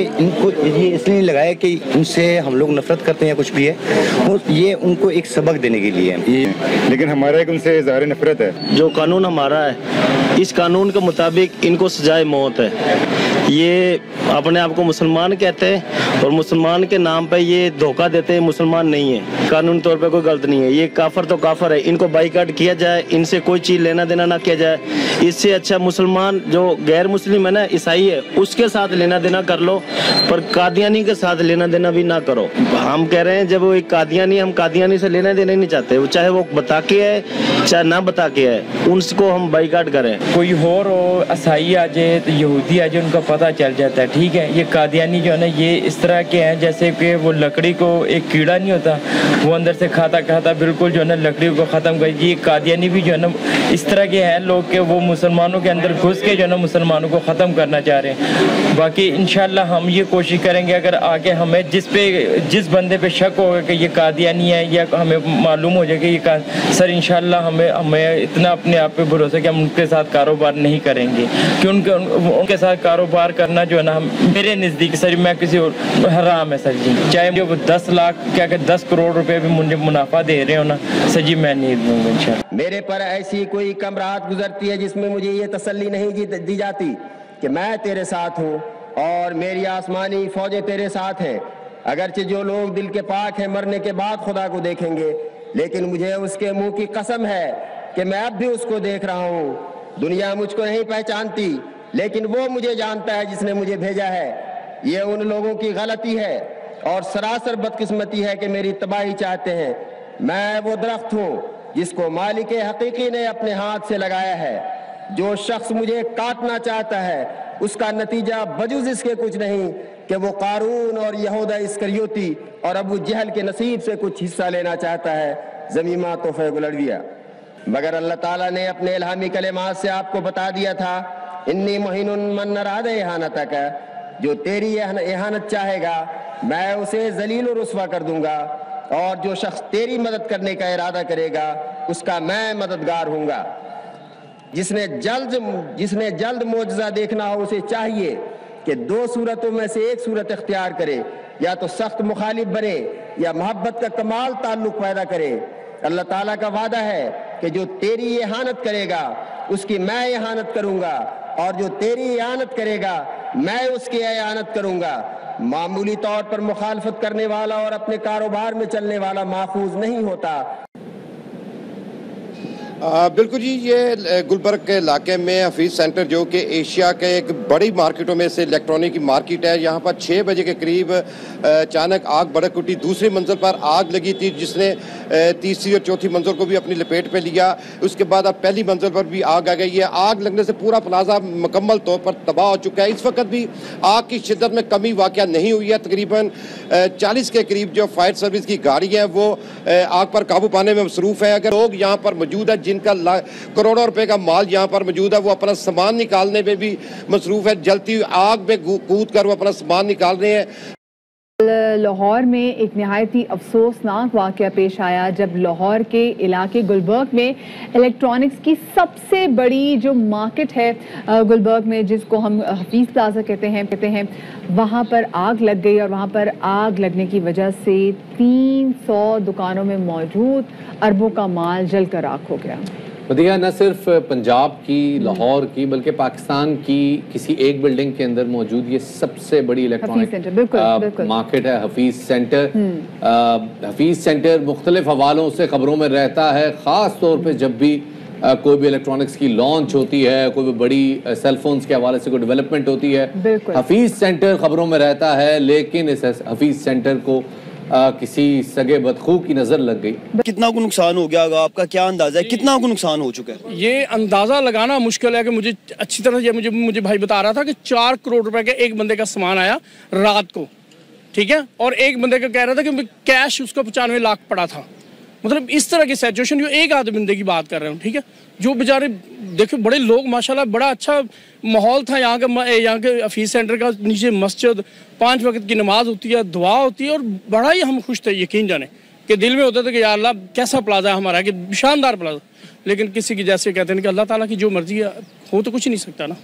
इनको ये इसलिए नहीं लगाया कि उनसे हम लोग नफरत करते हैं या कुछ भी है, वो ये उनको एक सबक देने के लिए है। लेकिन हमारा एक उनसे इज़हार नफरत है। जो कानून हमारा है, इस कानून के मुताबिक इनको सजाए मौत है। ये अपने आप को मुसलमान कहते हैं और मुसलमान के नाम पे ये धोखा देते हैं। मुसलमान नहीं है, कानूनी तौर पे कोई गलत नहीं है। ये काफर तो काफर है, इनको बाइकाट किया जाए, इनसे कोई चीज़ लेना देना ना किया जाए। इससे अच्छा मुसलमान जो गैर मुस्लिम है ना, ईसाई है, उसके साथ लेना देना कर लो, पर कादियानी के साथ लेना देना भी ना करो। हम कह रहे हैं जब वो एक कादियानी, हम कादियानी से लेना देना नहीं चाहते, वो चाहे वो बता के है चाहे ना बता के है, उनको हम बाइकाट करें। कोई और हो, ईसाई आ जाए तो यहूदी आ जाए, उनका पता चल जाता है, ठीक है। ये कादियानी जो है ना, ये इस तरह के हैं जैसे कि वो लकड़ी को, एक कीड़ा नहीं होता, वो अंदर से खाता खाता बिल्कुल जो है ना लकड़ी को ख़त्म कर। ये कादियानी भी जो है ना इस तरह के हैं लोग के वो मुसलमानों के अंदर घुस के जो है ना मुसलमानों को ख़त्म करना चाह रहे हैं। बाकी इंशाल्लाह हम ये कोशिश करेंगे, अगर आगे हमें जिस बंदे पे शक होगा कि ये कादियानी है या हमें मालूम हो जाए कि ये सर, इंशाल्लाह हमें इतना अपने आप पे भरोसा कि हम उनके साथ कारोबार नहीं करेंगे, कि उनके साथ कारोबार करना जो है ना मेरे नज़दीक सर मैं किसी और हराम है सर जी। चाहे मुझे वो 10 लाख क्या 10 करोड़ रुपए भी मुझे मुनाफा दे रहे हो ना सर जी, मैं नहीं दूंगा इंशाल्लाह। मेरे पर ऐसी कोई कम रात गुजरती है जिसमें मुझे ये तसल्ली नहीं दी जाती कि मैं तेरे साथ हूँ और मेरी आसमानी फौजें तेरे साथ हैं। अगरचे जो लोग दिल के पाक हैं मरने के बाद खुदा को देखेंगे, लेकिन मुझे उसके मुंह की कसम है कि मैं अब भी उसको देख रहा हूँ। दुनिया मुझको नहीं पहचानती, लेकिन वो मुझे जानता है जिसने मुझे भेजा है। ये उन लोगों की गलती है और सरासर बदकिस्मती है कि मेरी तबाही चाहते हैं। मैं वो दरख्त हूँ जिसको मालिक हकीकी ने अपने हाथ से लगाया है। जो शख्स मुझे काटना चाहता है उसका नतीजा बजुज इसके कुछ नहीं कि वो कारून और यहूदा इस्करियोती और अबू जहल के नसीब से कुछ हिस्सा लेना चाहता है। ज़मीमा तोहफे गुलड़विया। मगर अल्लाह ताला ने अपने इल्हामी कलेमात से आपको बता दिया था, इन्नी मुहिनुन मन नराद इहानतक, जो तेरी इहानत चाहेगा मैं उसे जलील और रुस्वा कर दूंगा, और जो शख्स तेरी मदद करने का इरादा करेगा उसका मैं मददगार हूँगा। जिसने जल्द मौजज़ा देखना हो उसे चाहिए कि 2 सूरतों में से एक सूरत इख्तियार करे, या तो सख्त मुखालिफ बने या मोहब्बत का कमाल ताल्लुक पैदा करे। अल्लाह ताला का वादा है कि जो तेरी इहानत करेगा उसकी मैं इहानत करूँगा, और जो तेरी इहानत करेगा मैं उसकी इहानत करूँगा। मामूली तौर पर मुखालफत करने वाला और अपने कारोबार में चलने वाला महफूज नहीं होता। बिल्कुल जी, ये गुलबर्ग के इलाके में हफीज़ सेंटर जो कि एशिया के एक बड़ी मार्केटों में से इलेक्ट्रॉनिक की मार्केट है, यहाँ पर 6 बजे के करीब अचानक आग भड़क उठी। दूसरी मंजिल पर आग लगी थी जिसने तीसरी और चौथी मंजिल को भी अपनी लपेट पे लिया। उसके बाद अब पहली मंजिल पर भी आग आ गई है। आग लगने से पूरा प्लाजा मुकम्मल तौर पर तबाह हो चुका है। इस वक्त भी आग की शिद्दत में कमी वाक़या नहीं हुई है। तकरीबन 40 के करीब जो फायर सर्विस की गाड़ी है वो आग पर काबू पाने में मसरूफ़ है। अगर लोग यहाँ पर मौजूद है जिनका करोड़ों रुपए का माल यहाँ पर मौजूद है, वो अपना सामान निकालने में भी मसरूफ़ है। जलती हुई आग में कूद कर वो अपना सामान निकाल रहे हैं। लाहौर में एक नहायत ही अफसोसनाक वाक़या पेश आया जब लाहौर के इलाके गुलबर्ग में इलेक्ट्रॉनिक्स की सबसे बड़ी जो मार्केट है गुलबर्ग में, जिसको हम हफीज़ प्लाजा कहते हैं, वहाँ पर आग लग गई। और वहाँ पर आग लगने की वजह से 300 दुकानों में मौजूद अरबों का माल जलकर राख हो गया। मदिया, न सिर्फ पंजाब की, लाहौर की, बल्कि पाकिस्तान की किसी एक बिल्डिंग के अंदर मौजूद ये सबसे बड़ी इलेक्ट्रॉनिक मार्केट है हफीज़ सेंटर। हफीज़ सेंटर मुख्तलिफ हवालों से खबरों में रहता है, ख़ास तौर पे जब भी कोई भी इलेक्ट्रॉनिक्स की लॉन्च होती है, कोई भी बड़ी सेलफोन्स के हवाले से कोई डेवलपमेंट होती है, हफीज़ सेंटर खबरों में रहता है। लेकिन इस हफीज़ सेंटर को किसी सगे बदखू की नजर लग गई। कितना को नुकसान हो गया होगा, आपका क्या अंदाजा है, कितना को नुकसान हो चुका है? ये अंदाजा लगाना मुश्किल है कि मुझे अच्छी तरह से मुझे भाई बता रहा था कि 4 करोड़ रुपए का एक बंदे का सामान आया रात को, ठीक है, और एक बंदे का कह रहा था कि कैश उसको 95 लाख पड़ा था। मतलब इस तरह की सिचुएशन, जो एक आध बंदे की बात कर रहे हूँ, ठीक है, जो बेचारे देखो बड़े लोग माशाल्लाह, बड़ा अच्छा माहौल था यहाँ के हफीज़ सेंटर का। नीचे मस्जिद, 5 वक्त की नमाज होती है, दुआ होती है, और बड़ा ही हम खुश थे, यकीन जाने कि दिल में होता था कि या अल्लाह कैसा प्लाजा है हमारा, कि शानदार प्लाजा। लेकिन किसी की जैसे कहते हैं कि अल्लाह ताला की जो मर्जी है हो तो कुछ नहीं सकता ना।